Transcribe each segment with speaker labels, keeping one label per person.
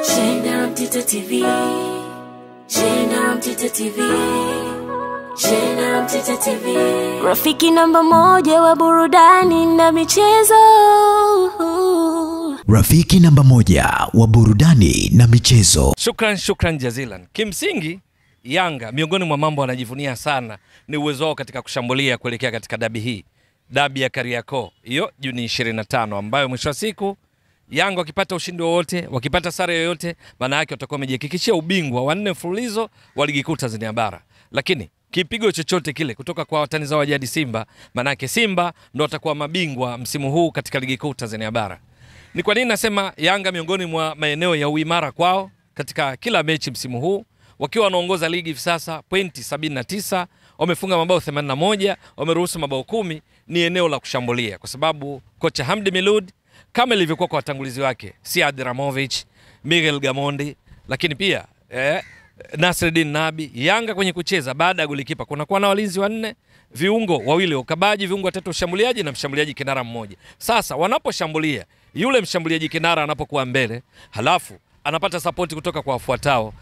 Speaker 1: Shenda Mtita TV, Shenda Mtita TV, Shenda Mtita TV, rafiki namba moja wa burudani na michezo.
Speaker 2: Rafiki namba moja wa burudani na michezo.
Speaker 3: Shukran jazilan. Kimsingi Yanga miongoni mwa mambo anajivunia sana ni uwezo wao katika kushambulia kuelekea katika dabi hii. Dabi ya Kariakoo hiyo Juni 25 ambayo mwisho wa siku Yanga wakipata ushindi wowote, wakipata sare yoyote, maana yake watakuwa wamejihakikishia ubingwa wa 4 mfululizo wa ligi kuu Tanzania bara. Lakini kipigo chochote kile kutoka kwa watani zao wa jadi Simba, maana yake Simba ndio watakuwa mabingwa msimu huu katika ligi kuu Tanzania bara. Ni kwa nini nasema Yanga miongoni mwa maeneo ya uimara kwao katika kila mechi msimu huu, wakiwa wanaongoza ligi hivi sasa pointi 79, wamefunga mabao 81, wameruhusu mabao 10, ni eneo la kushambulia kwa sababu kocha Hamdi Milud kama ilivyokuwa kwa watangulizi wake Siad Ramovic, Miguel Gamondi, lakini pia Nasreddin Nabi, Yanga kwenye kucheza baada ya golikipa kunakuwa na walinzi wanne, viungo wawili ukabaji, viungo watatu ushambuliaji na mshambuliaji kinara mmoja. Sasa wanaposhambulia, yule mshambuliaji kinara anapokuwa mbele, halafu anapata support kutoka kwa wafuatao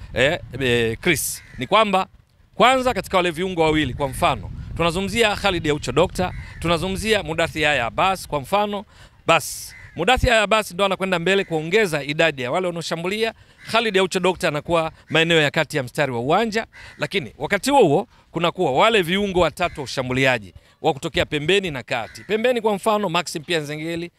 Speaker 3: Chris. Ni kwamba kwanza katika wale viungo wawili, kwa mfano tunazungumzia Khalid Aucho Doctor, tunazungumzia Mudathi Yahya Abbas kwa mfano, basi Mudathi Yahya Abbas ndo anakwenda mbele kuongeza idadi ya wale wanaoshambulia. Khalid Aucho Doctor anakuwa maeneo ya kati ya mstari wa uwanja, lakini wakati huo kunakuwa wale viungo watatu wa ushambuliaji wa kutokea pembeni na kati. Pembeni kwa mfano Maxim Pia Nzengeli,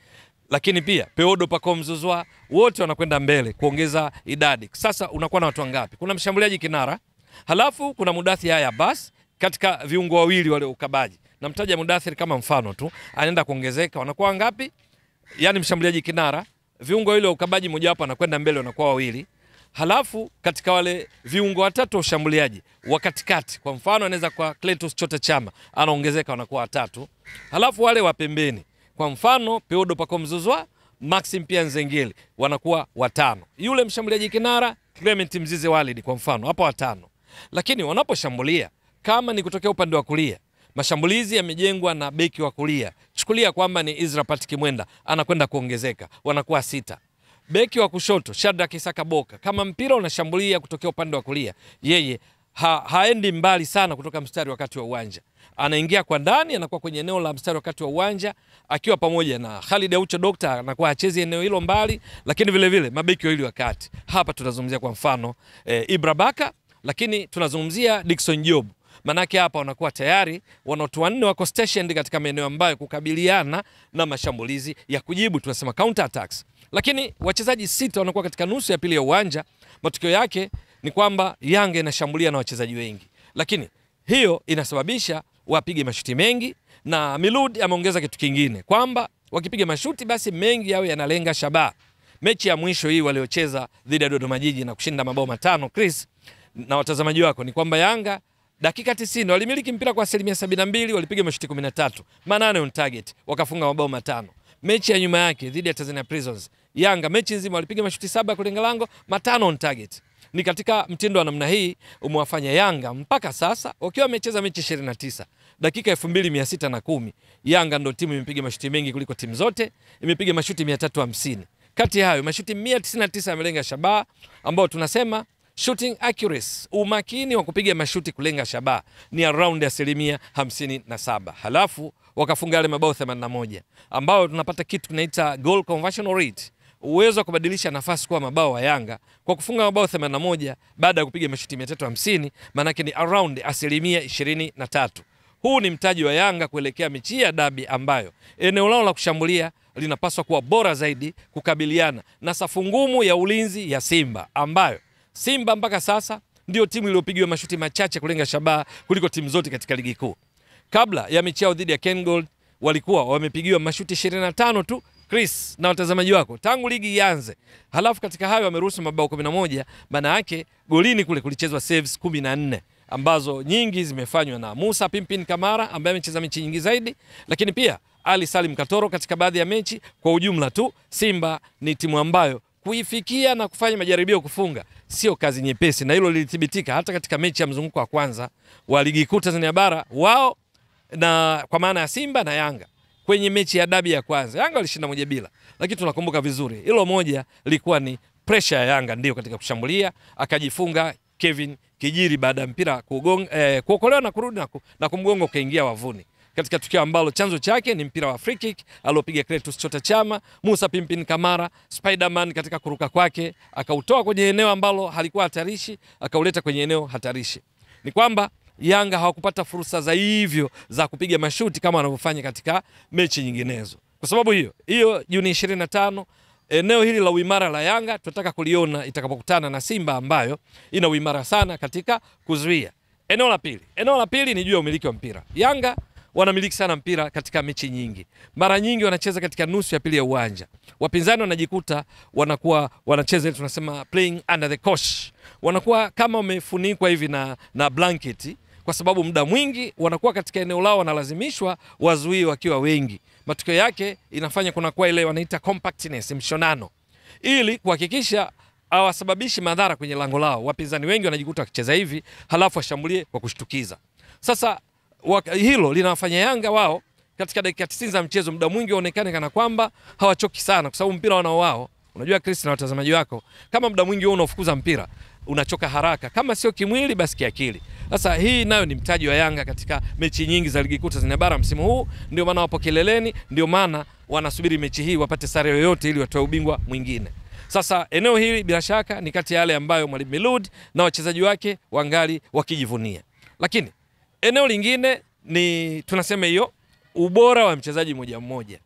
Speaker 3: lakini pia Peodo Pacome Zouzoua, wote wanakwenda mbele kuongeza idadi. Sasa unakuwa na watu wangapi? Kuna mshambuliaji kinara, halafu kuna Mudathi Yahya Abbas katika viungo wawili wale ukabaji. Namtaja Mudathir kama mfano tu, anaenda kuongezeka, wanakuwa ngapi? Yani mshambuliaji kinara, viungo wale ukabaji mmoja wapo anakwenda mbele, wanakuwa wawili. Halafu katika wale viungo watatu wa ushambuliaji wa katikati, kwa mfano anaweza kwa Cletus Chota Chama, anaongezeka, wanakuwa watatu. Halafu wale wa pembeni, kwa mfano Peodo Pacome Zouzoua, Maxim Pia Nzengeli, wanakuwa watano. Yule mshambuliaji kinara Clement Mzize Walid kwa mfano, hapo watano. Lakini wanaposhambulia kama ni kutokea upande wa kulia, mashambulizi yamejengwa na beki wa kulia. Chukulia kwamba ni Izra Patiki Mwenda, anakwenda kuongezeka, wanakuwa 6. Beki wa kushoto Shadrack Isaka Boka, kama mpira unashambulia kutokea upande wa kulia, yeye haendi mbali sana kutoka mstari wakati wa uwanja, anaingia kwa ndani, anakuwa kwenye eneo la mstari wakati wa uwanja akiwa pamoja na Khalid Aucho Doctor, anakuwa hachezi eneo hilo mbali. Lakini vile vile mabeki wawili wakati hapa tunazungumzia kwa mfano Ibra Baka, lakini tunazungumzia Dickson Job. Manake hapa wanakuwa tayari watu wanne wako stationed katika maeneo ambayo kukabiliana na mashambulizi ya kujibu, tunasema counter attacks. Lakini wachezaji 6 wanakuwa katika nusu ya pili ya uwanja. Matokeo yake ni kwamba Yanga inashambulia na wachezaji wengi, lakini hiyo inasababisha wapige mashuti mengi, na Milud ameongeza kitu kingine kwamba wakipiga mashuti basi mengi yao yanalenga shabaha. Mechi ya mwisho hii waliocheza dhidi ya Dodoma Jiji na kushinda mabao 5, Chris na watazamaji wako, ni kwamba Yanga dakika 90 walimiliki mpira kwa 72%, walipiga mashuti 13, 8 on target, wakafunga mabao 5. Mechi ya nyuma yake dhidi ya Tanzania Prisons, Yanga mechi nzima walipiga mashuti 7 kulenga lango, 5 on target. Ni katika mtindo wa namna hii umewafanya Yanga mpaka sasa wakiwa wamecheza mechi 29, dakika 2610, Yanga ndio timu imepiga mashuti mengi kuliko timu zote, imepiga mashuti 350. Kati hayo mashuti 199 yamelenga shabaha, ambao tunasema shooting accuracy, umakini wa kupiga mashuti kulenga shabaha ni around 57%. Halafu wakafunga yale mabao 81, ambao tunapata kitu kinaita goal conversion rate, uwezo wa kubadilisha nafasi kuwa mabao wa Yanga kwa kufunga mabao 81 baada ya kupiga mashuti 350, maana yake ni around 23%. Huu ni mtaji wa Yanga kuelekea mechi ya dabi ambayo eneo lao la kushambulia linapaswa kuwa bora zaidi kukabiliana na safu ngumu ya ulinzi ya Simba, ambayo Simba mpaka sasa ndio timu iliyopigiwa mashuti machache kulenga shabaha kuliko timu zote katika ligi kuu. Kabla ya mechi yao dhidi ya KenGold walikuwa wamepigiwa mashuti 25 tu, Chris na watazamaji wako, tangu ligi ianze. Halafu katika hayo wameruhusu mabao 11, maana yake golini kule kulichezwa saves 14, ambazo nyingi zimefanywa na Musa Pimpin Kamara ambaye amecheza mechi nyingi zaidi, lakini pia Ali Salim Katoro katika baadhi ya mechi. Kwa ujumla tu Simba ni timu ambayo kuifikia na kufanya majaribio kufunga sio kazi nyepesi, na hilo lilithibitika hata katika mechi ya mzunguko wa kwanza wa ligi kuu Tanzania bara wao, na kwa maana ya Simba na Yanga kwenye mechi ya dabi ya kwanza Yanga walishinda 1-0, lakini tunakumbuka vizuri hilo moja lilikuwa ni pressure ya Yanga ndio katika kushambulia, akajifunga Kevin Kijiri baada ya mpira kuokolewa na kurudi na kumgonga ukaingia wavuni, katika tukio ambalo chanzo chake ni mpira wa free kick aliopiga Clatous Chota Chama. Musa Pimpin Kamara Spiderman katika kuruka kwake akautoa kwenye eneo ambalo halikuwa hatarishi akauleta kwenye eneo hatarishi. Ni kwamba Yanga hawakupata fursa za hivyo za kupiga mashuti kama wanavyofanya katika mechi nyinginezo. Kwa sababu hiyo Juni 25 eneo hili la uimara la Yanga tunataka kuliona itakapokutana na Simba ambayo ina uimara sana katika kuzuia. Eneo la pili ni juu ya umiliki wa mpira. Yanga wanamiliki sana mpira katika mechi nyingi. Mara nyingi wanacheza katika nusu ya pili ya uwanja. Wapinzani wanajikuta wanakuwa wanacheza tunasema playing under the cosh. Wanakuwa kama wamefunikwa hivi na blanket, kwa sababu muda mwingi wanakuwa katika eneo lao, wanalazimishwa wazuie wakiwa wengi. Matokeo yake inafanya kunakuwa ile wanaita compactness, mshonano, ili kuhakikisha hawasababishi madhara kwenye lango lao. Wapinzani wengi wanajikuta wakicheza hivi halafu washambulie kwa kushtukiza. Sasa hilo linawafanya Yanga wao katika dakika 90 za mchezo muda mwingi waonekane kana kwamba hawachoki sana, kwa sababu mpira wanao wao. Unajua Chris na watazamaji wako, kama muda mwingi wewe unafukuza mpira unachoka haraka, kama sio kimwili basi kiakili. Sasa hii nayo ni mtaji wa Yanga katika mechi nyingi za ligi kuu Tanzania bara msimu huu, ndio maana wapo kileleni, ndio maana wanasubiri mechi hii wapate sare yoyote ili watoe ubingwa mwingine. Sasa eneo hili bila shaka ni kati ya yale ambayo Mwalimu Miloud na wachezaji wake wangali wakijivunia. Lakini eneo lingine ni tunasema hiyo ubora wa mchezaji mmoja mmoja.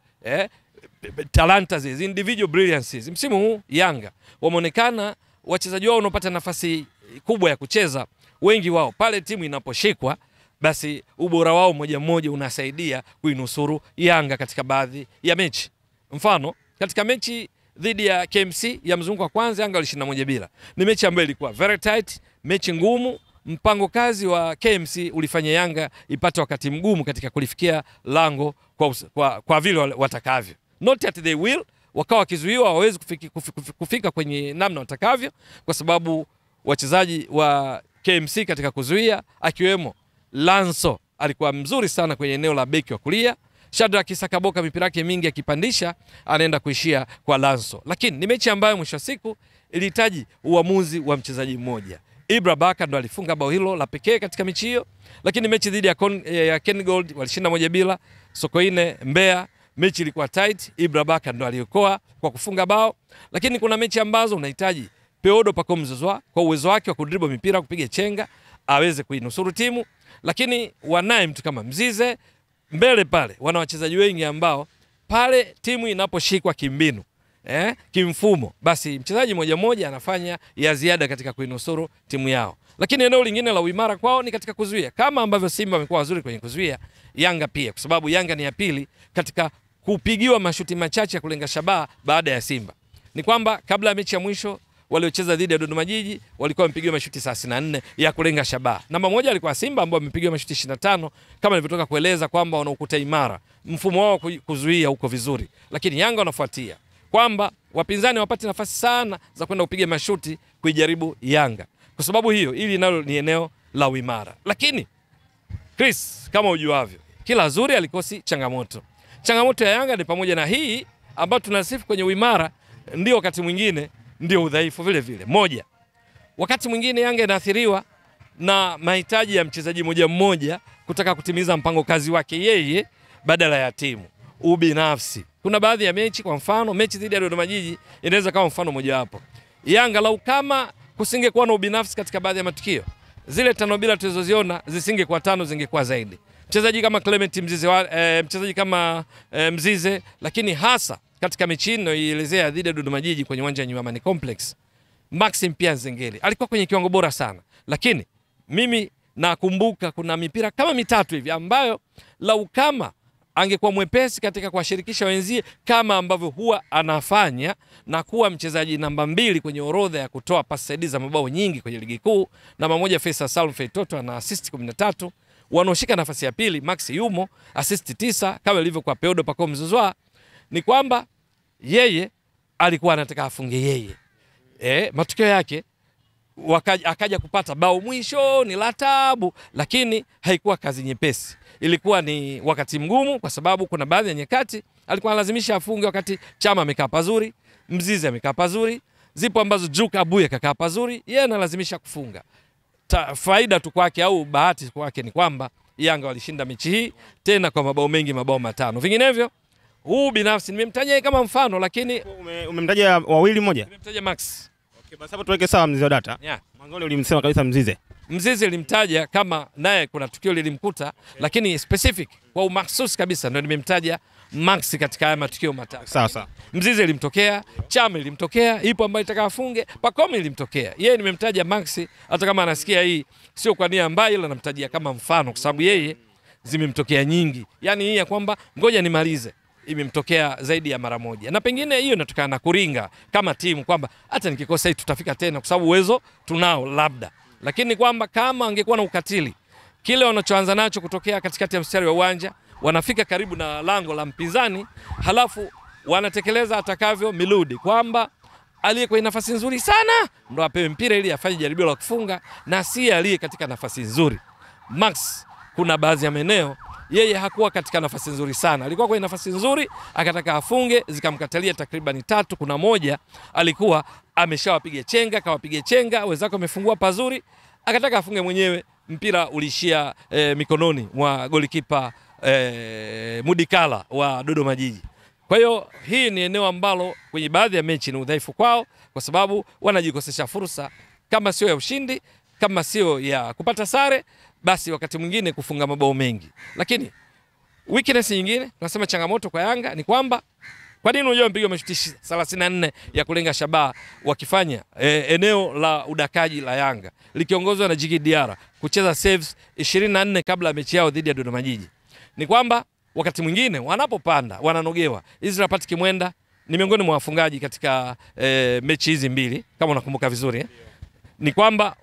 Speaker 3: Talanta hizi, individual brilliances. Msimu huu Yanga wameonekana wachezaji wao wanaopata nafasi kubwa ya kucheza, wengi wao pale timu inaposhikwa basi ubora wao mmoja mmoja unasaidia kuinusuru Yanga katika baadhi ya mechi. Mfano, katika mechi dhidi ya KMC ya mzunguko wa kwanza Yanga walishinda 1-0. Ni mechi ambayo ilikuwa very tight, mechi ngumu. Mpango kazi wa KMC ulifanya Yanga ipate wakati mgumu katika kulifikia lango kwa vile watakavyo. Not that they will, wakawa wakizuiwa hawawezi kufika kwenye namna watakavyo, kwa sababu wachezaji wa KMC katika kuzuia akiwemo Lanso alikuwa mzuri sana kwenye eneo la beki wa kulia. Shadrack Sakaboka mipira yake mingi akipandisha anaenda kuishia kwa Lanso. Lakini ni mechi ambayo mwisho siku ilihitaji uamuzi wa mchezaji mmoja. Ibra Baka ndo alifunga bao hilo la pekee katika mechi hiyo. Lakini mechi dhidi ya Ken Gold walishinda 1-0. Sokoine Mbeya mechi ilikuwa tight, Ibra Baka ndo aliokoa kwa kufunga bao. Lakini kuna mechi ambazo unahitaji Peodo Pacome Zouzoua kwa uwezo wake wa kudribble mipira, kupiga chenga, aweze kuinusuru timu. Lakini wanaye mtu kama Mzize mbele pale, wana wachezaji wengi ambao pale timu inaposhikwa kimbinu, kimfumo, basi mchezaji mmoja mmoja anafanya ya ziada katika kuinusuru timu yao. Lakini eneo lingine la uimara kwao ni katika kuzuia. Kama ambavyo Simba wamekuwa wazuri kwenye kuzuia, Yanga pia, kwa sababu Yanga ni ya pili katika kupigiwa mashuti machache ya kulenga shabaha baada ya Simba. Ni kwamba kabla ya mechi ya mwisho waliocheza dhidi ya Dodoma Jiji walikuwa wamepigiwa mashuti 34 ya kulenga shabaha. Namba moja alikuwa Simba ambao wamepigiwa mashuti 25, kama nilivyotoka kueleza kwamba wana ukuta imara, mfumo wao kuzuia uko vizuri. Lakini Yanga wanafuatia kwamba wapinzani wapate nafasi sana za kwenda kupiga mashuti kuijaribu Yanga. Kwa sababu hiyo ili nalo ni eneo la uimara. Lakini Chris, kama ujuavyo, kila zuri alikosi changamoto. Changamoto ya Yanga ni pamoja na hii ambayo tunasifu kwenye uimara, ndio wakati mwingine ndio udhaifu vile vile. Moja, wakati mwingine Yanga inaathiriwa na mahitaji ya mchezaji mmoja mmoja kutaka kutimiza mpango kazi wake yeye badala ya timu. Ubinafsi. Kuna baadhi ya mechi, kwa mfano mechi dhidi ya Dodoma Jiji inaweza kama mfano mmoja wapo. Yanga lau kama kusingekuwa na ubinafsi katika baadhi ya matukio, zile 5 bila tulizoziona zisingekuwa 5, zingekuwa zaidi. Mchezaji kama Clement Mzize, mchezaji kama Mzize, lakini hasa katika mechi inayoelezea dhidi ya Dodoma Jiji kwenye uwanja wa New Amani Complex, Maxim pia Nzengeli alikuwa kwenye kiwango bora sana. Lakini mimi nakumbuka kuna mipira kama 3 hivi ambayo lau kama angekuwa mwepesi katika kuwashirikisha wenzie kama ambavyo huwa anafanya na kuwa mchezaji namba 2 kwenye orodha ya kutoa pasi saidizi za mabao nyingi kwenye ligi kuu. Namba 1 Faisal Salum Feitoto ana assist 13, wanaoshika nafasi ya pili Max Yumo assist 9 kama ilivyokuwa Peodo Pacome Zouzoua. Ni kwamba yeye alikuwa anataka afunge yeye. Matokeo yake akaja kupata bao mwisho ni la taabu, lakini haikuwa kazi nyepesi. Ilikuwa ni wakati mgumu kwa sababu kuna baadhi ya nyakati alikuwa analazimisha afunge wakati Chama amekaa pazuri, Mzize amekaa pazuri, Zipo ambazo Duke Abuya kakaa pazuri, yeye analazimisha kufunga. Faida tu kwake au bahati kwake ni kwamba Yanga walishinda mechi hii tena kwa mabao mengi, mabao 5. Vinginevyo huu binafsi nimemtaja kama mfano, lakini
Speaker 4: umemtaja wawili moja.
Speaker 3: Nimemtaja Max.
Speaker 4: Okay, basi hapo tuweke sawa Mzize wa data.
Speaker 3: Yeah.
Speaker 4: Mwanzoni ulimsema kabisa Mzize.
Speaker 3: Mzize nilimtaja kama naye kuna tukio lilimkuta, lakini specific kwa umahsusi kabisa ndio nimemtaja Max katika haya matukio matatu.
Speaker 4: Sawa.
Speaker 3: Mzize ilimtokea, Chama ilimtokea, ipo ambayo itaka afunge, Pacome ilimtokea. Yeye nimemtaja Max hata kama anasikia hii sio kwa nia mbaya, ila namtajia kama mfano kwa sababu yeye zimemtokea nyingi. Yaani hii ya kwamba ngoja nimalize imemtokea zaidi ya mara moja. Na pengine hiyo inatokana na kuringa kama timu kwamba hata nikikosa hii tutafika tena kwa sababu uwezo tunao labda. Lakini kwamba kama angekuwa na ukatili, kile wanachoanza nacho kutokea katikati ya mstari wa uwanja, wanafika karibu na lango la mpinzani, halafu wanatekeleza atakavyo Miludi kwamba aliye kwa nafasi nzuri sana ndo apewe mpira ili afanye jaribio la kufunga, na si aliye katika nafasi nzuri. Max kuna baadhi ya maeneo yeye hakuwa katika nafasi nzuri sana. Alikuwa kwa nafasi nzuri, akataka afunge, zikamkatalia takriban 3. Kuna moja alikuwa ameshawapiga chenga, kawapiga chenga, wenzako wamefungua pazuri, akataka afunge mwenyewe, mpira ulishia mikononi mwa golikipa Mudikala wa Dodoma Jiji. Kwa hiyo hii ni eneo ambalo kwenye baadhi ya mechi ni udhaifu kwao, kwa sababu wanajikosesha fursa, kama sio ya ushindi, kama sio ya kupata sare, basi wakati mwingine kufunga mabao mengi. Lakini weakness nyingine, tunasema changamoto kwa Yanga ni kwamba kwa nini unajua mpigwa mashuti 34 ya kulenga shabaha wakifanya eneo la udakaji la Yanga likiongozwa na Jiki Diara kucheza saves 24 kabla ya mechi yao dhidi ya Dodoma Jiji. Ni kwamba wakati mwingine wanapopanda wananogewa. Israel Patrick Mwenda ni miongoni mwa wafungaji katika mechi hizi mbili kama unakumbuka vizuri. Ni kwamba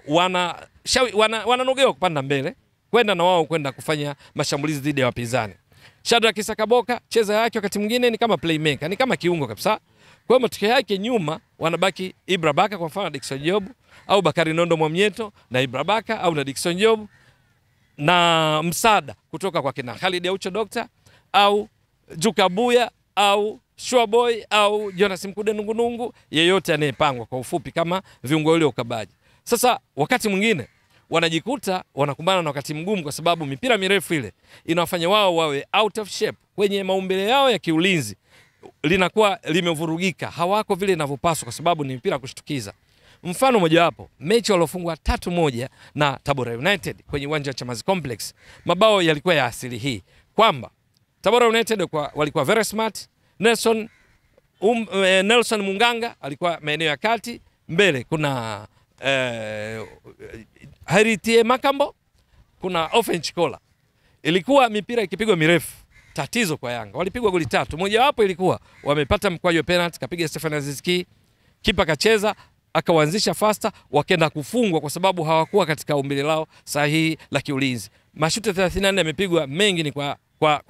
Speaker 3: wananogewa kupanda mbele kwenda na wao kwenda kufanya mashambulizi dhidi ya wapinzani. Shadrack Sakaboka cheza yake wakati mwingine ni kama playmaker, ni kama kiungo kabisa. Kwa hiyo matokeo yake nyuma wanabaki Ibra Baka kwa mfano Dickson Job au Bakari Nondo Mwamnyeto na Ibra Baka au na Dickson Job na msaada kutoka kwa kina Khalid Aucho Doctor au Duke Abuya au Shuaboy au Jonas Mkude Nungunungu, yeyote anayepangwa kwa ufupi kama viungo wale ukabaji. Sasa wakati mwingine wanajikuta wanakumbana na wakati mgumu kwa sababu mipira mirefu ile inawafanya wao wawe out of shape kwenye maumbile yao ya kiulinzi, linakuwa limevurugika, hawako vile inavyopaswa kwa sababu ni mpira kushtukiza. Mfano moja wapo, mechi waliofungwa 3-1 na Tabora United kwenye uwanja wa Chamazi Complex, mabao yalikuwa ya asili hii kwamba Tabora United walikuwa very smart. Nelson Munganga alikuwa maeneo ya kati, mbele kuna Heritie Makambo, kuna Offense Kola. Ilikuwa mipira ikipigwa mirefu, tatizo kwa Yanga. Walipigwa goli 3. Moja wapo ilikuwa wamepata mkwaju wa penalty, kapiga Stefan Azizki, kipa kacheza, akaanzisha faster, wakaenda kufungwa kwa sababu hawakuwa katika umbile lao sahihi la kiulinzi. Mashuti 34 yamepigwa, mengi ni kwa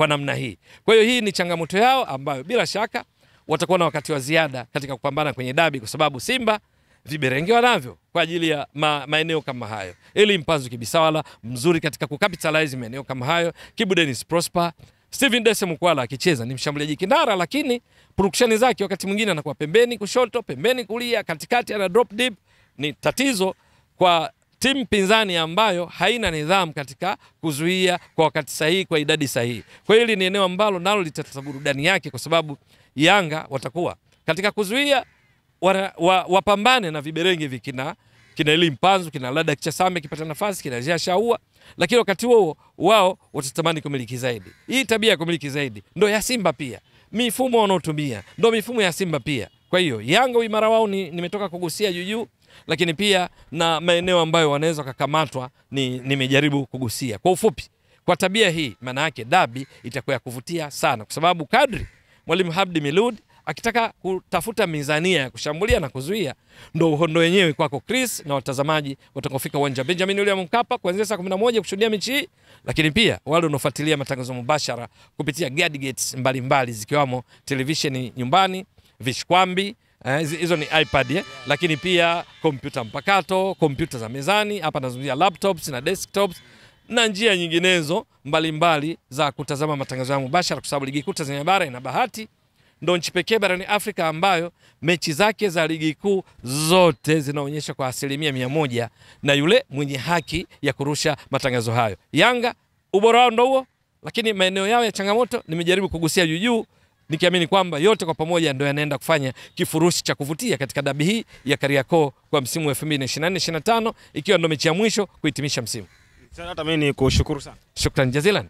Speaker 3: namna hii. Kwa hiyo hii ni changamoto yao ambayo bila shaka watakuwa na wakati wa ziada katika kupambana kwenye dabi, kwa sababu Simba viberenge wanavyo kwa ajili ya maeneo kama hayo. Eli Mpanzu Kibisawala mzuri katika kukapitalize maeneo kama hayo. Kibu Dennis Prosper, Steven Dese Mkwala akicheza ni mshambuliaji kinara, lakini production zake wakati mwingine anakuwa pembeni kushoto, pembeni kulia, katikati ana drop deep. Ni tatizo kwa timu pinzani ambayo haina nidhamu katika kuzuia kwa wakati sahihi, kwa idadi sahihi. Kwa hiyo hili ni eneo ambalo nalo litatafuta burudani yake, kwa sababu Yanga watakuwa katika kuzuia wapambane na viberenge vikina Eli Mpanzu, kina Lada Kichasame kipata nafasi, kina Jia Shaua, lakini wakati huo wao watatamani kumiliki zaidi. Hii tabia ya kumiliki zaidi ndio ya Simba pia. Mifumo wanaotumia ndio mifumo ya Simba pia. Kwa hiyo Yanga uimara wao nimetoka kugusia juu, lakini pia na maeneo ambayo wanaweza kukamatwa nimejaribu kugusia. Kwa ufupi, kwa tabia hii maana yake dabi itakuwa ya kuvutia sana, kwa sababu kadri Mwalimu Habdi Milud akitaka kutafuta mizania ya kushambulia na kuzuia, ndo uhondo wenyewe kwako Chris na watazamaji watakofika uwanja Benjamin William Mkapa kuanzia saa 11 kushuhudia mechi hii, lakini pia wale wanaofuatilia matangazo mubashara kupitia gadgets mbalimbali zikiwamo televisheni nyumbani, vishkwambi, hizo ni iPad, lakini pia kompyuta mpakato, kompyuta za mezani, hapa nazungumzia laptops na desktops na njia nyinginezo mbalimbali za kutazama matangazo ya mubashara, kwa sababu ligi kuu Tanzania bara ina bahati ndo nchi pekee barani Afrika ambayo mechi zake za ligi kuu zote zinaonyesha kwa 100% na yule mwenye haki ya kurusha matangazo hayo. Yanga ubora wao ndo huo, lakini maeneo yao ya changamoto nimejaribu kugusia juu, nikiamini kwamba yote kwa pamoja ndio yanaenda kufanya kifurushi cha kuvutia katika dabi hii ya Kariakoo kwa msimu wa 2024-25, ikiwa ndo mechi ya mwisho kuhitimisha msimu.
Speaker 4: Hata mimi nikushukuru sana.
Speaker 3: Shukran jazilan.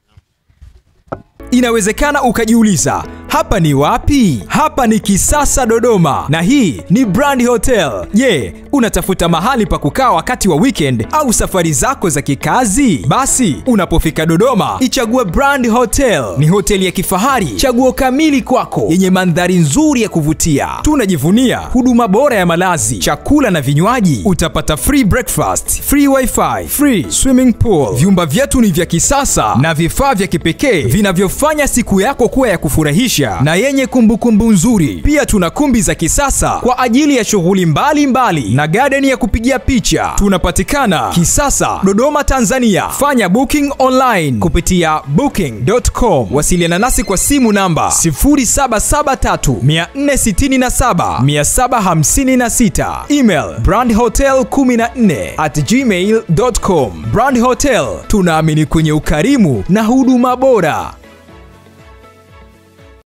Speaker 5: Inawezekana ukajiuliza, hapa ni wapi? Hapa ni Kisasa Dodoma, na hii ni Brand Hotel. Je, unatafuta mahali pa kukaa wakati wa weekend au safari zako za kikazi? Basi unapofika Dodoma, ichague Brand Hotel. Ni hoteli ya kifahari, chaguo kamili kwako, yenye mandhari nzuri ya kuvutia. Tunajivunia huduma bora ya malazi, chakula na vinywaji. Utapata free breakfast, free wifi, free swimming pool. Vyumba vyetu ni vya kisasa na vifaa vya kipekee vinavyofanya siku yako kuwa ya kufurahisha na yenye kumbukumbu nzuri. Pia tuna kumbi za kisasa kwa ajili ya shughuli mbalimbali na garden ya kupigia picha. Tunapatikana Kisasa, Dodoma, Tanzania. Fanya booking online kupitia booking.com. Wasiliana nasi kwa simu namba 0773467756. Email brandhotel14@gmail.com. Brand Hotel, tunaamini kwenye ukarimu na huduma bora.